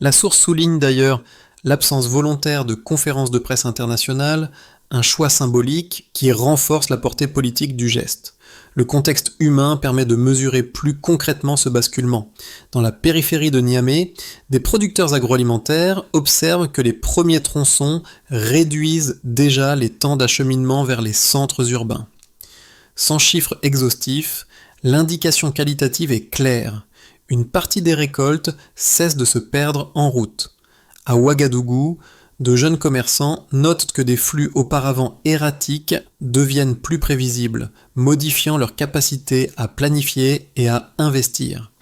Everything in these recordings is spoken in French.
La source souligne d'ailleurs l'absence volontaire de conférences de presse internationales, un choix symbolique qui renforce la portée politique du geste. Le contexte humain permet de mesurer plus concrètement ce basculement. Dans la périphérie de Niamey, des producteurs agroalimentaires observent que les premiers tronçons réduisent déjà les temps d'acheminement vers les centres urbains. Sans chiffres exhaustifs, l'indication qualitative est claire. Une partie des récoltes cesse de se perdre en route. À Ouagadougou, de jeunes commerçants notent que des flux auparavant erratiques deviennent plus prévisibles, modifiant leur capacité à planifier et à investir.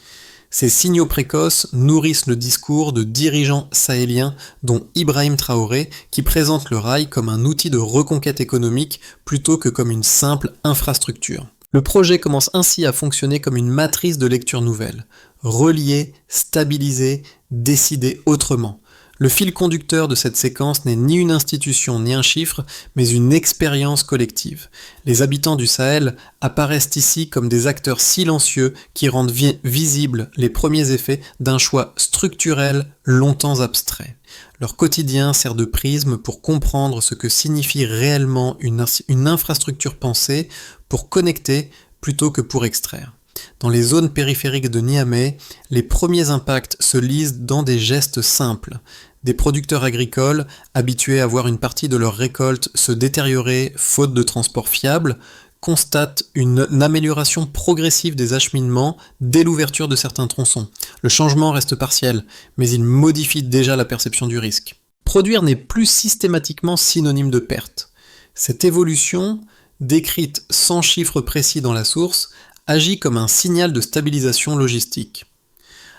Ces signaux précoces nourrissent le discours de dirigeants sahéliens dont Ibrahim Traoré qui présente le rail comme un outil de reconquête économique plutôt que comme une simple infrastructure. Le projet commence ainsi à fonctionner comme une matrice de lecture nouvelle. Relier, stabiliser, décider autrement. Le fil conducteur de cette séquence n'est ni une institution ni un chiffre, mais une expérience collective. Les habitants du Sahel apparaissent ici comme des acteurs silencieux qui rendent visibles les premiers effets d'un choix structurel longtemps abstrait. Leur quotidien sert de prisme pour comprendre ce que signifie réellement une infrastructure pensée pour connecter plutôt que pour extraire. Dans les zones périphériques de Niamey, les premiers impacts se lisent dans des gestes simples. Des producteurs agricoles, habitués à voir une partie de leur récolte se détériorer faute de transport fiable, constatent une amélioration progressive des acheminements dès l'ouverture de certains tronçons. Le changement reste partiel, mais il modifie déjà la perception du risque. Produire n'est plus systématiquement synonyme de perte. Cette évolution, décrite sans chiffres précis dans la source, agit comme un signal de stabilisation logistique.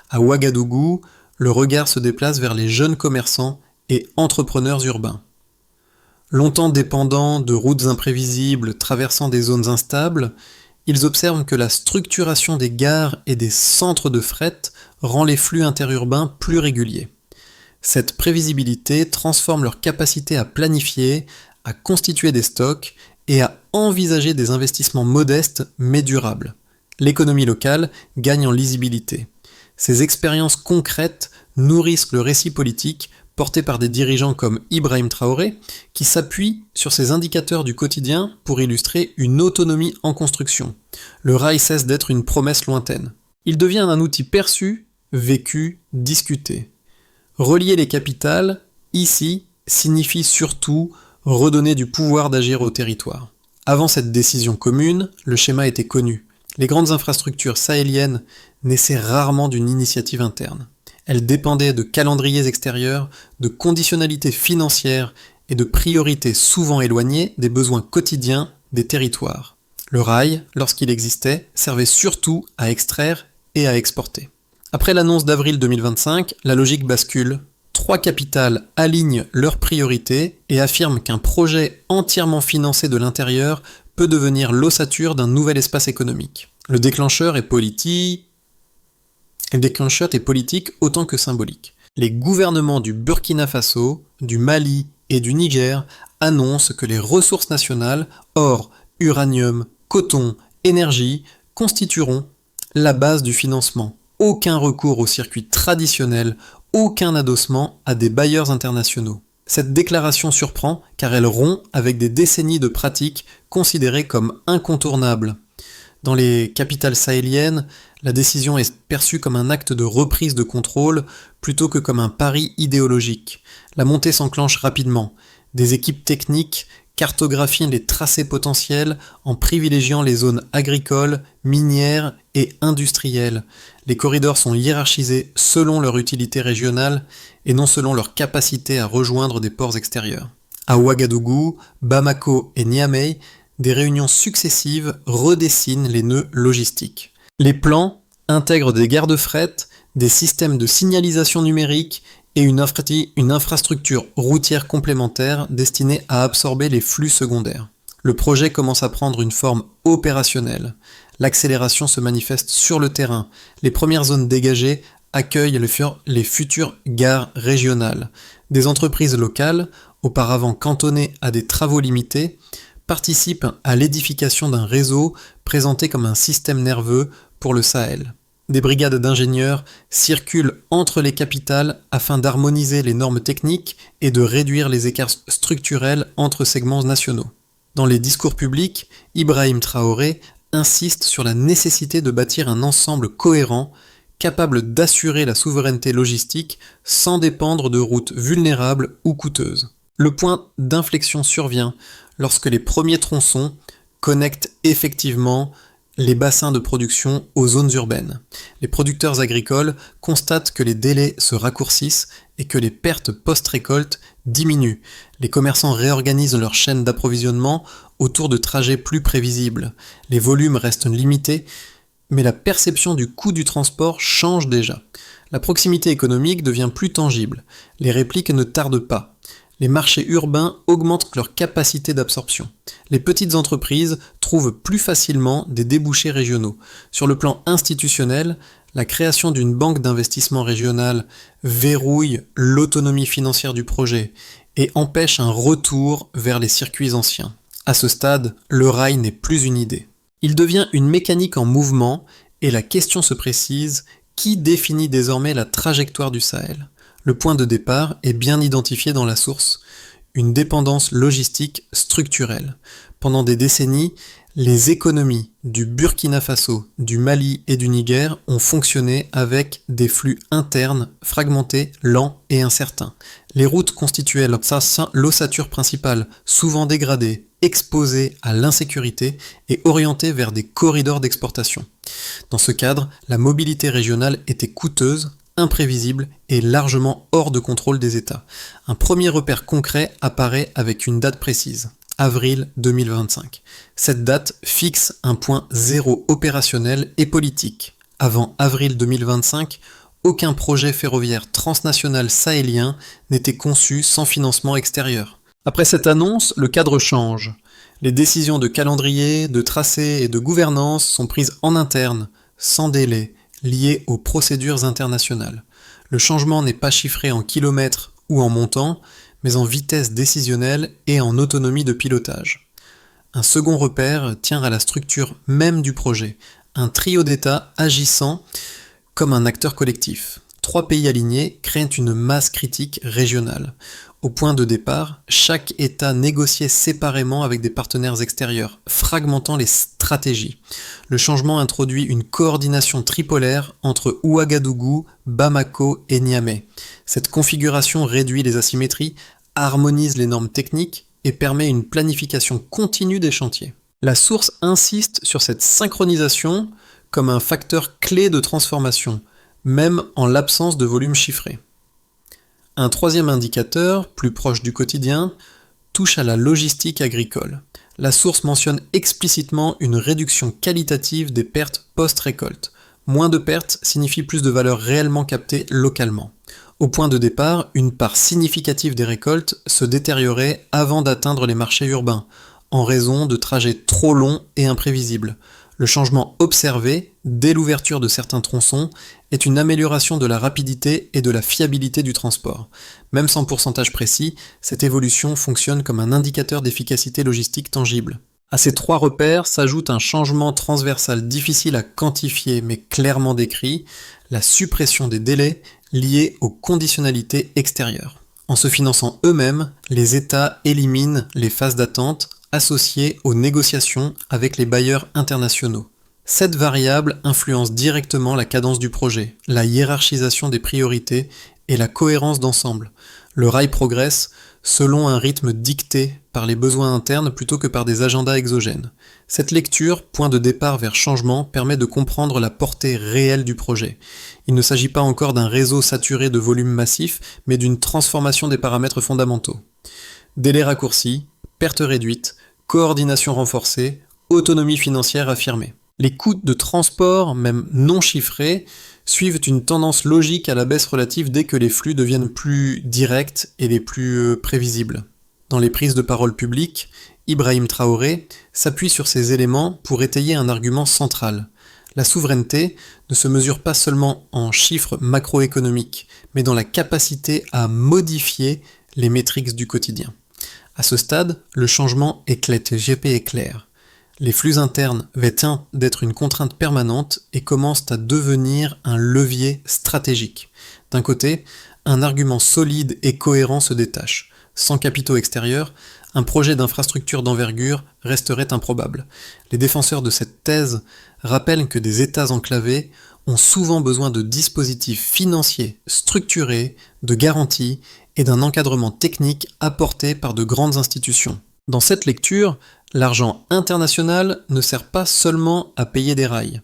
À Ouagadougou, le regard se déplace vers les jeunes commerçants et entrepreneurs urbains. Longtemps dépendants de routes imprévisibles traversant des zones instables, ils observent que la structuration des gares et des centres de fret rend les flux interurbains plus réguliers. Cette prévisibilité transforme leur capacité à planifier, à constituer des stocks et à envisager des investissements modestes mais durables. L'économie locale gagne en lisibilité. Ces expériences concrètes nourrissent le récit politique porté par des dirigeants comme Ibrahim Traoré, qui s'appuient sur ces indicateurs du quotidien pour illustrer une autonomie en construction. Le rail cesse d'être une promesse lointaine. Il devient un outil perçu, vécu, discuté. Relier les capitales, ici, signifie surtout redonner du pouvoir d'agir au territoire. Avant cette décision commune, le schéma était connu. Les grandes infrastructures sahéliennes naissaient rarement d'une initiative interne. Elles dépendaient de calendriers extérieurs, de conditionnalités financières et de priorités souvent éloignées des besoins quotidiens des territoires. Le rail, lorsqu'il existait, servait surtout à extraire et à exporter. Après l'annonce d'avril 2025, la logique bascule. 3 capitales alignent leurs priorités et affirment qu'un projet entièrement financé de l'intérieur peut devenir l'ossature d'un nouvel espace économique. Le déclencheur est politique autant que symbolique. Les gouvernements du Burkina Faso, du Mali et du Niger annoncent que les ressources nationales, or, uranium, coton, énergie, constitueront la base du financement. Aucun recours aux circuits traditionnels, aucun adossement à des bailleurs internationaux. Cette déclaration surprend car elle rompt avec des décennies de pratiques considérées comme incontournables. Dans les capitales sahéliennes, la décision est perçue comme un acte de reprise de contrôle plutôt que comme un pari idéologique. La montée s'enclenche rapidement. Des équipes techniques cartographient les tracés potentiels en privilégiant les zones agricoles, minières et industrielles. Les corridors sont hiérarchisés selon leur utilité régionale et non selon leur capacité à rejoindre des ports extérieurs. À Ouagadougou, Bamako et Niamey, des réunions successives redessinent les nœuds logistiques. Les plans intègrent des gares de fret, des systèmes de signalisation numérique et une infrastructure routière complémentaire destinée à absorber les flux secondaires. Le projet commence à prendre une forme opérationnelle. L'accélération se manifeste sur le terrain. Les premières zones dégagées accueillent les futures gares régionales. Des entreprises locales, auparavant cantonnées à des travaux limités, participent à l'édification d'un réseau présenté comme un système nerveux pour le Sahel. Des brigades d'ingénieurs circulent entre les capitales afin d'harmoniser les normes techniques et de réduire les écarts structurels entre segments nationaux. Dans les discours publics, Ibrahim Traoré insiste sur la nécessité de bâtir un ensemble cohérent, capable d'assurer la souveraineté logistique sans dépendre de routes vulnérables ou coûteuses. Le point d'inflexion survient lorsque les premiers tronçons connectent effectivement les bassins de production aux zones urbaines. Les producteurs agricoles constatent que les délais se raccourcissent et que les pertes post-récolte diminuent. Les commerçants réorganisent leur chaîne d'approvisionnement autour de trajets plus prévisibles. Les volumes restent limités, mais la perception du coût du transport change déjà. La proximité économique devient plus tangible. Les répliques ne tardent pas. Les marchés urbains augmentent leur capacité d'absorption. Les petites entreprises trouvent plus facilement des débouchés régionaux. Sur le plan institutionnel, la création d'une banque d'investissement régionale verrouille l'autonomie financière du projet et empêche un retour vers les circuits anciens. À ce stade, le rail n'est plus une idée. Il devient une mécanique en mouvement et la question se précise: qui définit désormais la trajectoire du Sahel ? Le point de départ est bien identifié dans la source, une dépendance logistique structurelle. Pendant des décennies, les économies du Burkina Faso, du Mali et du Niger ont fonctionné avec des flux internes fragmentés, lents et incertains. Les routes constituaient l'ossature principale, souvent dégradée, exposée à l'insécurité et orientée vers des corridors d'exportation. Dans ce cadre, la mobilité régionale était coûteuse, imprévisible et largement hors de contrôle des États. Un premier repère concret apparaît avec une date précise: avril 2025. Cette date fixe un point zéro opérationnel et politique. Avant avril 2025, aucun projet ferroviaire transnational sahélien n'était conçu sans financement extérieur. Après cette annonce, le cadre change. Les décisions de calendrier, de tracé et de gouvernance sont prises en interne, sans délai, liées aux procédures internationales. Le changement n'est pas chiffré en kilomètres ou en montant, mais en vitesse décisionnelle et en autonomie de pilotage. Un second repère tient à la structure même du projet, un trio d'États agissant comme un acteur collectif. 3 pays alignés créent une masse critique régionale. Au point de départ, chaque État négociait séparément avec des partenaires extérieurs, fragmentant les stratégies. Le changement introduit une coordination tripolaire entre Ouagadougou, Bamako et Niamey. Cette configuration réduit les asymétries, harmonise les normes techniques et permet une planification continue des chantiers. La source insiste sur cette synchronisation comme un facteur clé de transformation, même en l'absence de volume chiffré. Un troisième indicateur, plus proche du quotidien, touche à la logistique agricole. La source mentionne explicitement une réduction qualitative des pertes post-récolte. Moins de pertes signifie plus de valeur réellement captée localement. Au point de départ, une part significative des récoltes se détériorait avant d'atteindre les marchés urbains, en raison de trajets trop longs et imprévisibles. Le changement observé, dès l'ouverture de certains tronçons, est une amélioration de la rapidité et de la fiabilité du transport. Même sans pourcentage précis, cette évolution fonctionne comme un indicateur d'efficacité logistique tangible. À ces 3 repères s'ajoute un changement transversal difficile à quantifier mais clairement décrit: la suppression des délais liés aux conditionnalités extérieures. En se finançant eux-mêmes, les États éliminent les phases d'attente associées aux négociations avec les bailleurs internationaux. Cette variable influence directement la cadence du projet, la hiérarchisation des priorités et la cohérence d'ensemble. Le rail progresse selon un rythme dicté par les besoins internes plutôt que par des agendas exogènes. Cette lecture, point de départ vers changement, permet de comprendre la portée réelle du projet. Il ne s'agit pas encore d'un réseau saturé de volumes massifs, mais d'une transformation des paramètres fondamentaux. Délais raccourcis, pertes réduites, coordination renforcée, autonomie financière affirmée. Les coûts de transport, même non chiffrés, suivent une tendance logique à la baisse relative dès que les flux deviennent plus directs et les plus prévisibles. Dans les prises de parole publiques, Ibrahim Traoré s'appuie sur ces éléments pour étayer un argument central. La souveraineté ne se mesure pas seulement en chiffres macroéconomiques, mais dans la capacité à modifier les métriques du quotidien. À ce stade, le changement est clair. Les flux internes vêtent d'être une contrainte permanente et commencent à devenir un levier stratégique. D'un côté, un argument solide et cohérent se détache. Sans capitaux extérieurs, un projet d'infrastructure d'envergure resterait improbable. Les défenseurs de cette thèse rappellent que des États enclavés ont souvent besoin de dispositifs financiers structurés, de garanties et d'un encadrement technique apporté par de grandes institutions. Dans cette lecture, l'argent international ne sert pas seulement à payer des rails.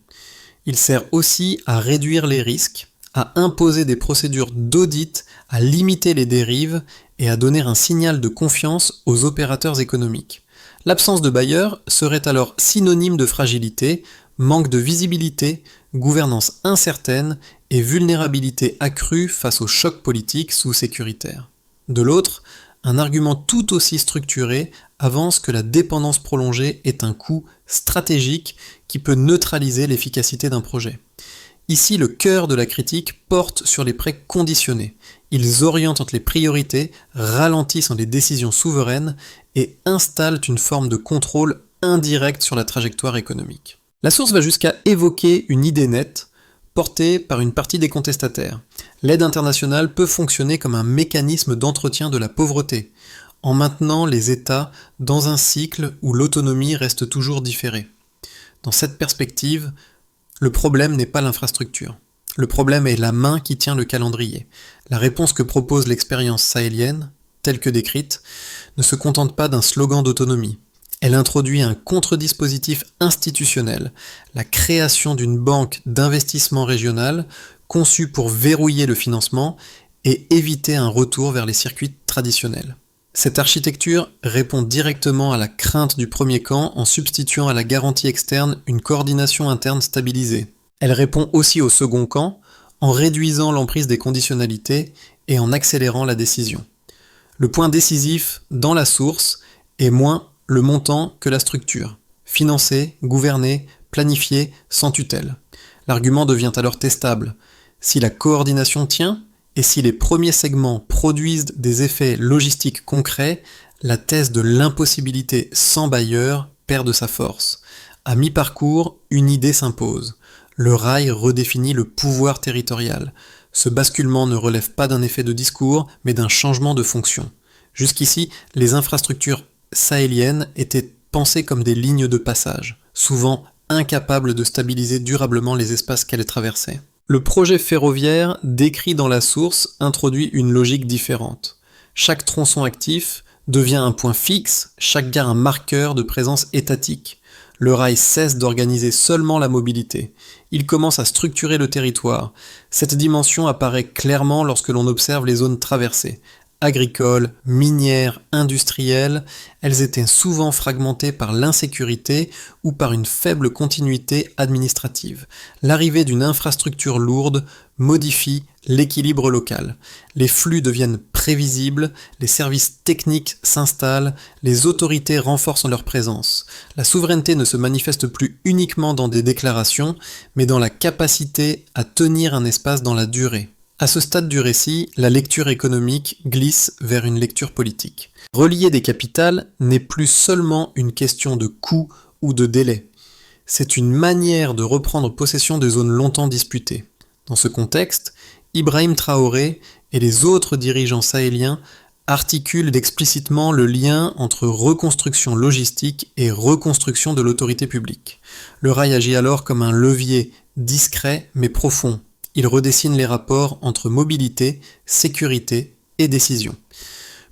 Il sert aussi à réduire les risques, à imposer des procédures d'audit, à limiter les dérives et à donner un signal de confiance aux opérateurs économiques. L'absence de bailleurs serait alors synonyme de fragilité, manque de visibilité, gouvernance incertaine et vulnérabilité accrue face aux chocs politiques sous-sécuritaires. De l'autre, un argument tout aussi structuré avance que la dépendance prolongée est un coût stratégique qui peut neutraliser l'efficacité d'un projet. Ici, le cœur de la critique porte sur les prêts conditionnés. Ils orientent les priorités, ralentissent les décisions souveraines et installent une forme de contrôle indirect sur la trajectoire économique. La source va jusqu'à évoquer une idée nette, portée par une partie des contestataires. L'aide internationale peut fonctionner comme un mécanisme d'entretien de la pauvreté, en maintenant les États dans un cycle où l'autonomie reste toujours différée. Dans cette perspective, le problème n'est pas l'infrastructure. Le problème est la main qui tient le calendrier. La réponse que propose l'expérience sahélienne, telle que décrite, ne se contente pas d'un slogan d'autonomie. Elle introduit un contre-dispositif institutionnel, la création d'une banque d'investissement régionale conçue pour verrouiller le financement et éviter un retour vers les circuits traditionnels. Cette architecture répond directement à la crainte du premier camp en substituant à la garantie externe une coordination interne stabilisée. Elle répond aussi au second camp en réduisant l'emprise des conditionnalités et en accélérant la décision. Le point décisif dans la source est moins le montant que la structure. Financer, gouverner, planifier, sans tutelle. L'argument devient alors testable. Si la coordination tient, et si les premiers segments produisent des effets logistiques concrets, la thèse de l'impossibilité sans bailleur perd de sa force. À mi-parcours, une idée s'impose. Le rail redéfinit le pouvoir territorial. Ce basculement ne relève pas d'un effet de discours, mais d'un changement de fonction. Jusqu'ici, les infrastructures sahéliennes étaient pensées comme des lignes de passage, souvent incapables de stabiliser durablement les espaces qu'elles traversaient. Le projet ferroviaire décrit dans la source introduit une logique différente. Chaque tronçon actif devient un point fixe, chaque gare un marqueur de présence étatique. Le rail cesse d'organiser seulement la mobilité. Il commence à structurer le territoire. Cette dimension apparaît clairement lorsque l'on observe les zones traversées. Agricoles, minières, industrielles, elles étaient souvent fragmentées par l'insécurité ou par une faible continuité administrative. L'arrivée d'une infrastructure lourde modifie l'équilibre local. Les flux deviennent prévisibles, les services techniques s'installent, les autorités renforcent leur présence. La souveraineté ne se manifeste plus uniquement dans des déclarations, mais dans la capacité à tenir un espace dans la durée. À ce stade du récit, la lecture économique glisse vers une lecture politique. Relier des capitales n'est plus seulement une question de coût ou de délai. C'est une manière de reprendre possession de zones longtemps disputées. Dans ce contexte, Ibrahim Traoré et les autres dirigeants sahéliens articulent explicitement le lien entre reconstruction logistique et reconstruction de l'autorité publique. Le rail agit alors comme un levier discret mais profond. Il redessine les rapports entre mobilité, sécurité et décision.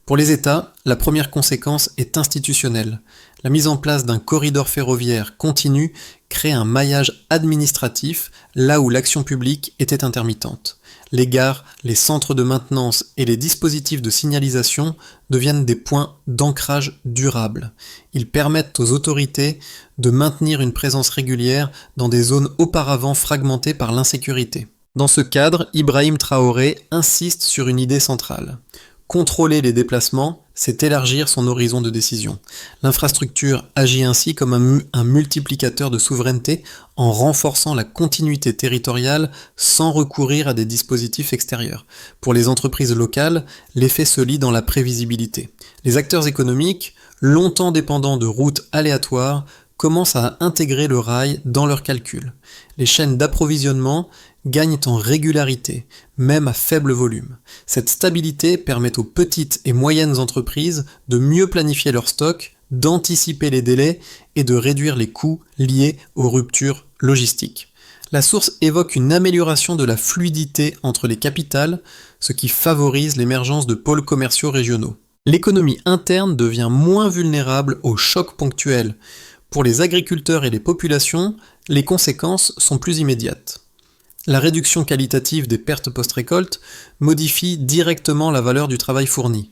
Pour les États, la première conséquence est institutionnelle. La mise en place d'un corridor ferroviaire continu crée un maillage administratif là où l'action publique était intermittente. Les gares, les centres de maintenance et les dispositifs de signalisation deviennent des points d'ancrage durable. Ils permettent aux autorités de maintenir une présence régulière dans des zones auparavant fragmentées par l'insécurité. Dans ce cadre, Ibrahim Traoré insiste sur une idée centrale. Contrôler les déplacements, c'est élargir son horizon de décision. L'infrastructure agit ainsi comme un multiplicateur de souveraineté en renforçant la continuité territoriale sans recourir à des dispositifs extérieurs. Pour les entreprises locales, l'effet se lit dans la prévisibilité. Les acteurs économiques, longtemps dépendants de routes aléatoires, commencent à intégrer le rail dans leurs calculs. Les chaînes d'approvisionnement gagnent en régularité, même à faible volume. Cette stabilité permet aux petites et moyennes entreprises de mieux planifier leurs stocks, d'anticiper les délais et de réduire les coûts liés aux ruptures logistiques. La source évoque une amélioration de la fluidité entre les capitales, ce qui favorise l'émergence de pôles commerciaux régionaux. L'économie interne devient moins vulnérable aux chocs ponctuels. Pour les agriculteurs et les populations, les conséquences sont plus immédiates. La réduction qualitative des pertes post-récolte modifie directement la valeur du travail fourni.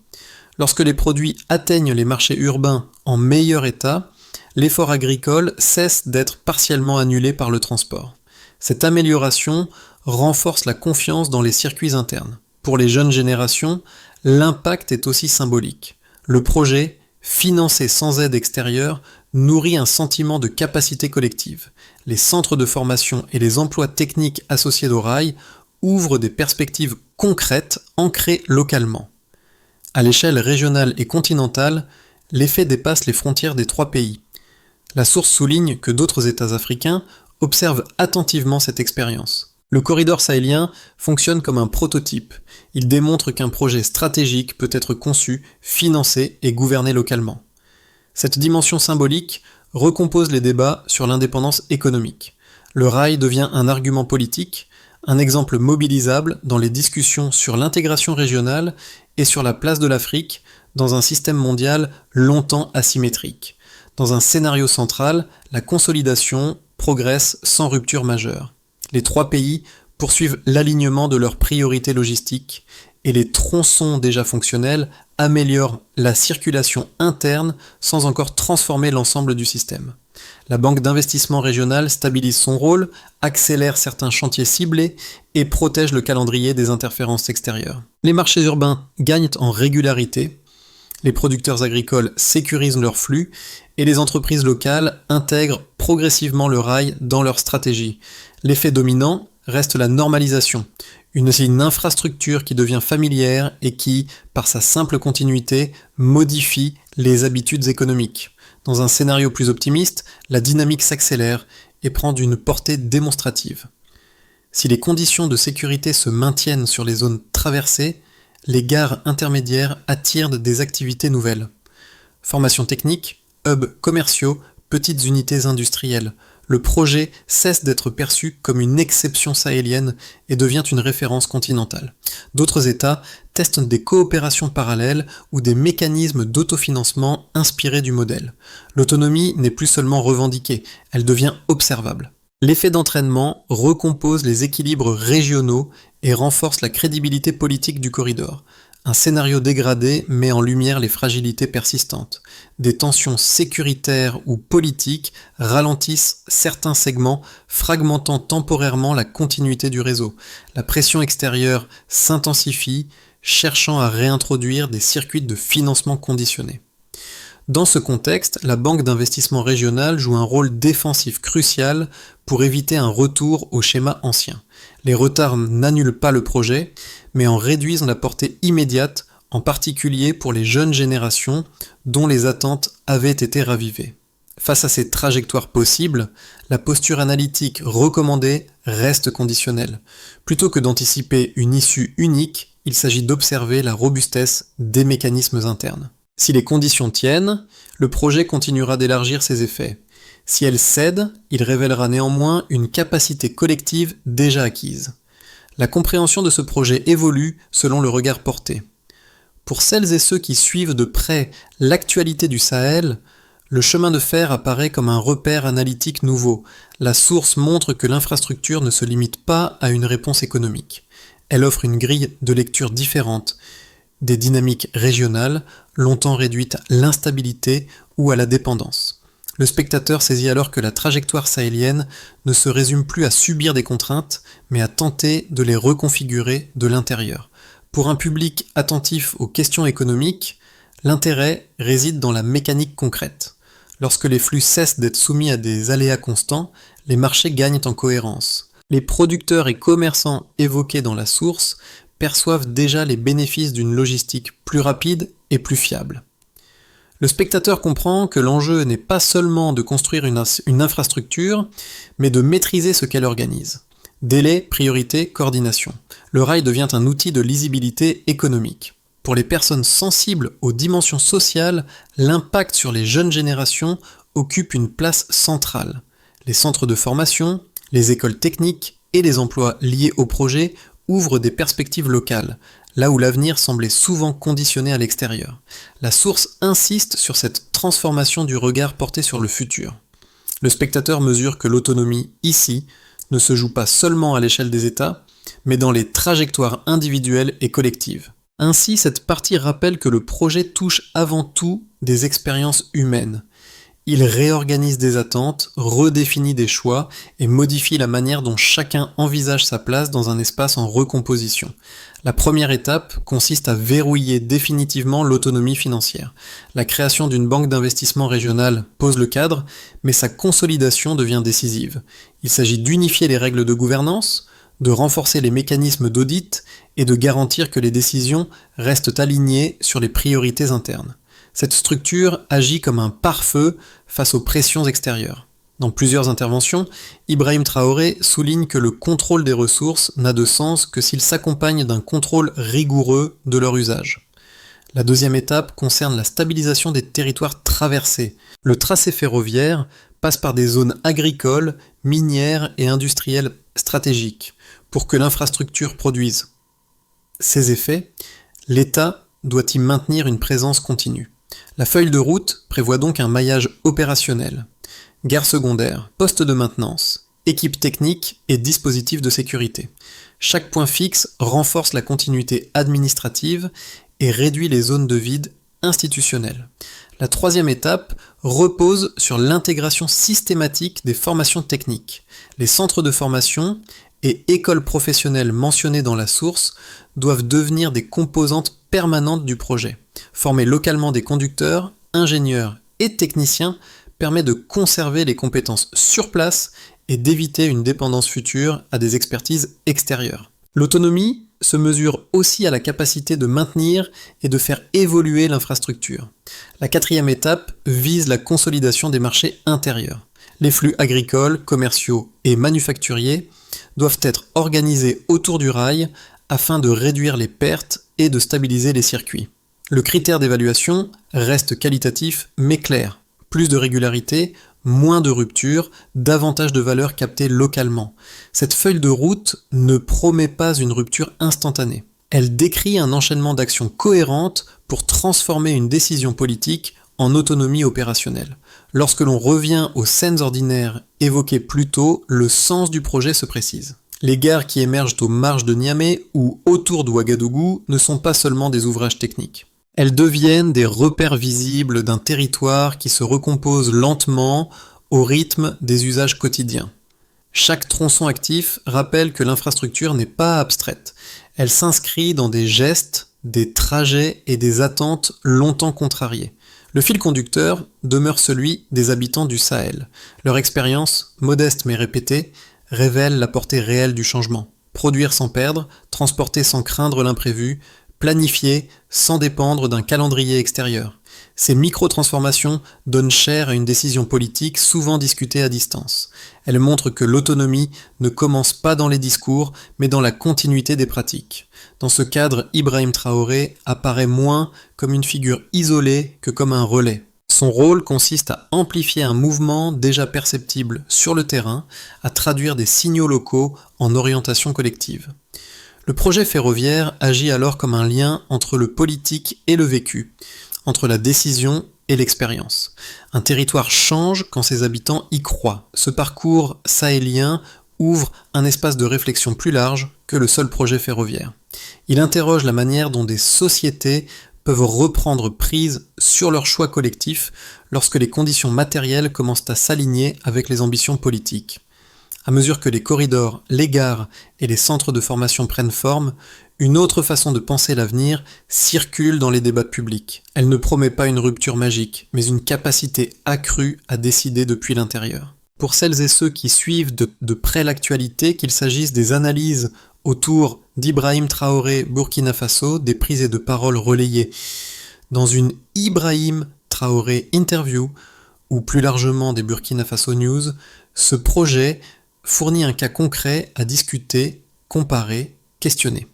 Lorsque les produits atteignent les marchés urbains en meilleur état, l'effort agricole cesse d'être partiellement annulé par le transport. Cette amélioration renforce la confiance dans les circuits internes. Pour les jeunes générations, l'impact est aussi symbolique. Le projet, financé sans aide extérieure, nourrit un sentiment de capacité collective. Les centres de formation et les emplois techniques associés au rail ouvrent des perspectives concrètes ancrées localement. À l'échelle régionale et continentale, l'effet dépasse les frontières des 3 pays. La source souligne que d'autres États africains observent attentivement cette expérience. Le corridor sahélien fonctionne comme un prototype. Il démontre qu'un projet stratégique peut être conçu, financé et gouverné localement. Cette dimension symbolique recompose les débats sur l'indépendance économique. Le rail devient un argument politique, un exemple mobilisable dans les discussions sur l'intégration régionale et sur la place de l'Afrique dans un système mondial longtemps asymétrique. Dans un scénario central, la consolidation progresse sans rupture majeure. Les 3 pays poursuivent l'alignement de leurs priorités logistiques et les tronçons déjà fonctionnels améliorent la circulation interne sans encore transformer l'ensemble du système. La Banque d'investissement régionale stabilise son rôle, accélère certains chantiers ciblés et protège le calendrier des interférences extérieures. Les marchés urbains gagnent en régularité, les producteurs agricoles sécurisent leurs flux et les entreprises locales intègrent progressivement le rail dans leur stratégie. L'effet dominant reste la normalisation, une infrastructure qui devient familière et qui, par sa simple continuité, modifie les habitudes économiques. Dans un scénario plus optimiste, la dynamique s'accélère et prend une portée démonstrative. Si les conditions de sécurité se maintiennent sur les zones traversées, les gares intermédiaires attirent des activités nouvelles. Formation technique, hubs commerciaux, petites unités industrielles. Le projet cesse d'être perçu comme une exception sahélienne et devient une référence continentale. D'autres États testent des coopérations parallèles ou des mécanismes d'autofinancement inspirés du modèle. L'autonomie n'est plus seulement revendiquée, elle devient observable. L'effet d'entraînement recompose les équilibres régionaux et renforce la crédibilité politique du corridor. Un scénario dégradé met en lumière les fragilités persistantes. Des tensions sécuritaires ou politiques ralentissent certains segments, fragmentant temporairement la continuité du réseau. La pression extérieure s'intensifie, cherchant à réintroduire des circuits de financement conditionnés. Dans ce contexte, la Banque d'investissement régionale joue un rôle défensif crucial pour éviter un retour au schéma ancien. Les retards n'annulent pas le projet, mais en réduisent la portée immédiate, en particulier pour les jeunes générations dont les attentes avaient été ravivées. Face à ces trajectoires possibles, la posture analytique recommandée reste conditionnelle. Plutôt que d'anticiper une issue unique, il s'agit d'observer la robustesse des mécanismes internes. Si les conditions tiennent, le projet continuera d'élargir ses effets. Si elles cèdent, il révélera néanmoins une capacité collective déjà acquise. La compréhension de ce projet évolue selon le regard porté. Pour celles et ceux qui suivent de près l'actualité du Sahel, le chemin de fer apparaît comme un repère analytique nouveau. La source montre que l'infrastructure ne se limite pas à une réponse économique. Elle offre une grille de lecture différente, des dynamiques régionales, longtemps réduites à l'instabilité ou à la dépendance. Le spectateur saisit alors que la trajectoire sahélienne ne se résume plus à subir des contraintes, mais à tenter de les reconfigurer de l'intérieur. Pour un public attentif aux questions économiques, l'intérêt réside dans la mécanique concrète. Lorsque les flux cessent d'être soumis à des aléas constants, les marchés gagnent en cohérence. Les producteurs et commerçants évoqués dans la source perçoivent déjà les bénéfices d'une logistique plus rapide et plus fiable. Le spectateur comprend que l'enjeu n'est pas seulement de construire une infrastructure, mais de maîtriser ce qu'elle organise. Délai, priorité, coordination. Le rail devient un outil de lisibilité économique. Pour les personnes sensibles aux dimensions sociales, l'impact sur les jeunes générations occupe une place centrale. Les centres de formation, les écoles techniques et les emplois liés au projet ouvrent des perspectives locales, là où l'avenir semblait souvent conditionné à l'extérieur. La source insiste sur cette transformation du regard porté sur le futur. Le spectateur mesure que l'autonomie, ici, ne se joue pas seulement à l'échelle des États, mais dans les trajectoires individuelles et collectives. Ainsi, cette partie rappelle que le projet touche avant tout des expériences humaines. Il réorganise des attentes, redéfinit des choix et modifie la manière dont chacun envisage sa place dans un espace en recomposition. La première étape consiste à verrouiller définitivement l'autonomie financière. La création d'une banque d'investissement régionale pose le cadre, mais sa consolidation devient décisive. Il s'agit d'unifier les règles de gouvernance, de renforcer les mécanismes d'audit et de garantir que les décisions restent alignées sur les priorités internes. Cette structure agit comme un pare-feu face aux pressions extérieures. Dans plusieurs interventions, Ibrahim Traoré souligne que le contrôle des ressources n'a de sens que s'il s'accompagne d'un contrôle rigoureux de leur usage. La deuxième étape concerne la stabilisation des territoires traversés. Le tracé ferroviaire passe par des zones agricoles, minières et industrielles stratégiques. Pour que l'infrastructure produise ses effets, l'État doit y maintenir une présence continue. La feuille de route prévoit donc un maillage opérationnel. Gare secondaire, poste de maintenance, équipe technique et dispositifs de sécurité. Chaque point fixe renforce la continuité administrative et réduit les zones de vide institutionnelles. La troisième étape repose sur l'intégration systématique des formations techniques. Les centres de formation et écoles professionnelles mentionnées dans la source doivent devenir des composantes permanentes du projet. Former localement des conducteurs, ingénieurs et techniciens permet de conserver les compétences sur place et d'éviter une dépendance future à des expertises extérieures. L'autonomie se mesure aussi à la capacité de maintenir et de faire évoluer l'infrastructure. La quatrième étape vise la consolidation des marchés intérieurs. Les flux agricoles, commerciaux et manufacturiers doivent être organisés autour du rail afin de réduire les pertes et de stabiliser les circuits. Le critère d'évaluation reste qualitatif mais clair. Plus de régularité, moins de ruptures, davantage de valeur captée localement. Cette feuille de route ne promet pas une rupture instantanée. Elle décrit un enchaînement d'actions cohérentes pour transformer une décision politique en autonomie opérationnelle. Lorsque l'on revient aux scènes ordinaires évoquées plus tôt, le sens du projet se précise. Les gares qui émergent aux marges de Niamey ou autour d'Ouagadougou ne sont pas seulement des ouvrages techniques. Elles deviennent des repères visibles d'un territoire qui se recompose lentement au rythme des usages quotidiens. Chaque tronçon actif rappelle que l'infrastructure n'est pas abstraite. Elle s'inscrit dans des gestes, des trajets et des attentes longtemps contrariées. Le fil conducteur demeure celui des habitants du Sahel. Leur expérience, modeste mais répétée, révèle la portée réelle du changement. Produire sans perdre, transporter sans craindre l'imprévu, planifier sans dépendre d'un calendrier extérieur. Ces micro-transformations donnent chair à une décision politique souvent discutée à distance. Elles montrent que l'autonomie ne commence pas dans les discours, mais dans la continuité des pratiques. Dans ce cadre, Ibrahim Traoré apparaît moins comme une figure isolée que comme un relais. Son rôle consiste à amplifier un mouvement déjà perceptible sur le terrain, à traduire des signaux locaux en orientation collective. Le projet ferroviaire agit alors comme un lien entre le politique et le vécu, entre la décision et l'expérience. Un territoire change quand ses habitants y croient. Ce parcours sahélien ouvre un espace de réflexion plus large que le seul projet ferroviaire. Il interroge la manière dont des sociétés peuvent reprendre prise sur leurs choix collectifs lorsque les conditions matérielles commencent à s'aligner avec les ambitions politiques. À mesure que les corridors, les gares et les centres de formation prennent forme, une autre façon de penser l'avenir circule dans les débats publics. Elle ne promet pas une rupture magique, mais une capacité accrue à décider depuis l'intérieur. Pour celles et ceux qui suivent de près l'actualité, qu'il s'agisse des analyses autour d'Ibrahim Traoré Burkina Faso, des prises et de paroles relayées dans une Ibrahim Traoré Interview ou plus largement des Burkina Faso News, ce projet fournit un cas concret à discuter, comparer, questionner.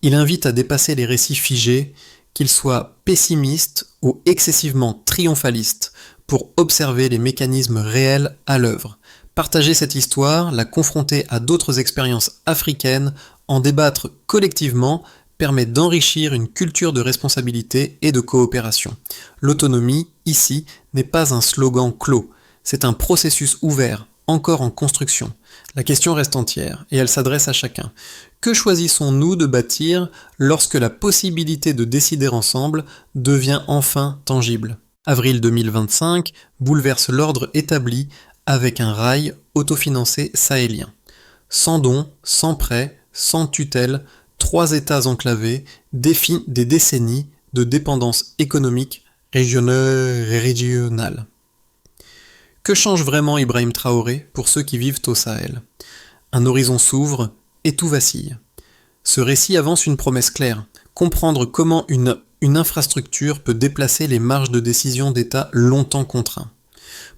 Il invite à dépasser les récits figés, qu'ils soient pessimistes ou excessivement triomphalistes, pour observer les mécanismes réels à l'œuvre. Partager cette histoire, la confronter à d'autres expériences africaines, en débattre collectivement, permet d'enrichir une culture de responsabilité et de coopération. L'autonomie, ici, n'est pas un slogan clos, c'est un processus ouvert, encore en construction. La question reste entière, et elle s'adresse à chacun. Que choisissons-nous de bâtir lorsque la possibilité de décider ensemble devient enfin tangible ? Avril 2025 bouleverse l'ordre établi avec un rail autofinancé sahélien. Sans dons, sans prêts, sans tutelle, 3 États enclavés défient des décennies de dépendance économique régionale. Que change vraiment Ibrahim Traoré pour ceux qui vivent au Sahel ? Un horizon s'ouvre et tout vacille. Ce récit avance une promesse claire, comprendre comment une infrastructure peut déplacer les marges de décision d'États longtemps contraints.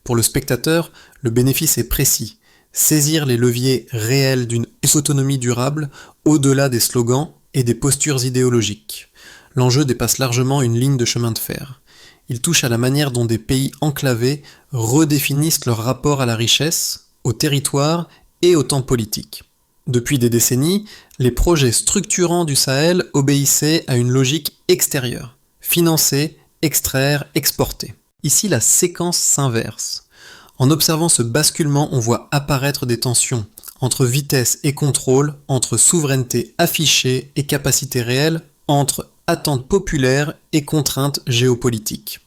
Pour le spectateur, le bénéfice est précis, saisir les leviers réels d'une autonomie durable au-delà des slogans et des postures idéologiques. L'enjeu dépasse largement une ligne de chemin de fer. Il touche à la manière dont des pays enclavés redéfinissent leur rapport à la richesse, au territoire et au temps politique. Depuis des décennies, les projets structurants du Sahel obéissaient à une logique extérieure. Financer, extraire, exporter. Ici, la séquence s'inverse. En observant ce basculement, on voit apparaître des tensions entre vitesse et contrôle, entre souveraineté affichée et capacité réelle, entre attentes populaires et contraintes géopolitiques.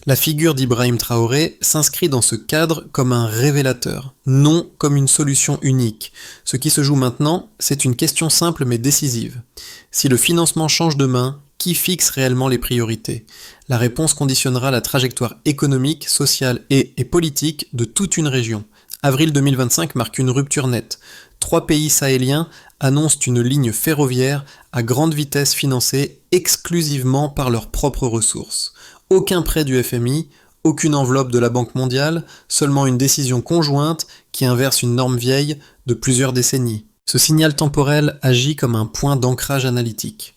La figure d'Ibrahim Traoré s'inscrit dans ce cadre comme un révélateur, non comme une solution unique. Ce qui se joue maintenant, c'est une question simple mais décisive. Si le financement change de main, qui fixe réellement les priorités ? La réponse conditionnera la trajectoire économique, sociale et politique de toute une région. Avril 2025 marque une rupture nette. 3 pays sahéliens annoncent une ligne ferroviaire à grande vitesse financée exclusivement par leurs propres ressources. Aucun prêt du FMI, aucune enveloppe de la Banque mondiale, seulement une décision conjointe qui inverse une norme vieille de plusieurs décennies. Ce signal temporel agit comme un point d'ancrage analytique.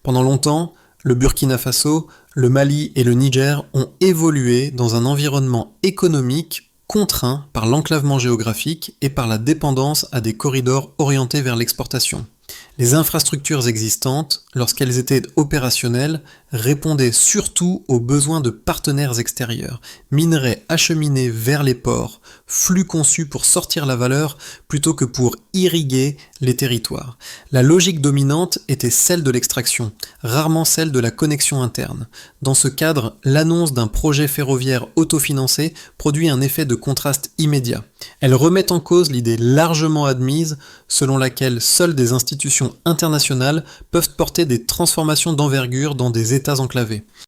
Pendant longtemps, le Burkina Faso, le Mali et le Niger ont évolué dans un environnement économique contraint par l'enclavement géographique et par la dépendance à des corridors orientés vers l'exportation. Les infrastructures existantes, lorsqu'elles étaient opérationnelles, répondaient surtout aux besoins de partenaires extérieurs, minerais acheminés vers les ports, flux conçus pour sortir la valeur plutôt que pour irriguer les territoires. La logique dominante était celle de l'extraction, rarement celle de la connexion interne. Dans ce cadre, l'annonce d'un projet ferroviaire autofinancé produit un effet de contraste immédiat. Elle remet en cause l'idée largement admise selon laquelle seules des institutions internationales peuvent porter des transformations d'envergure dans des États enclavés.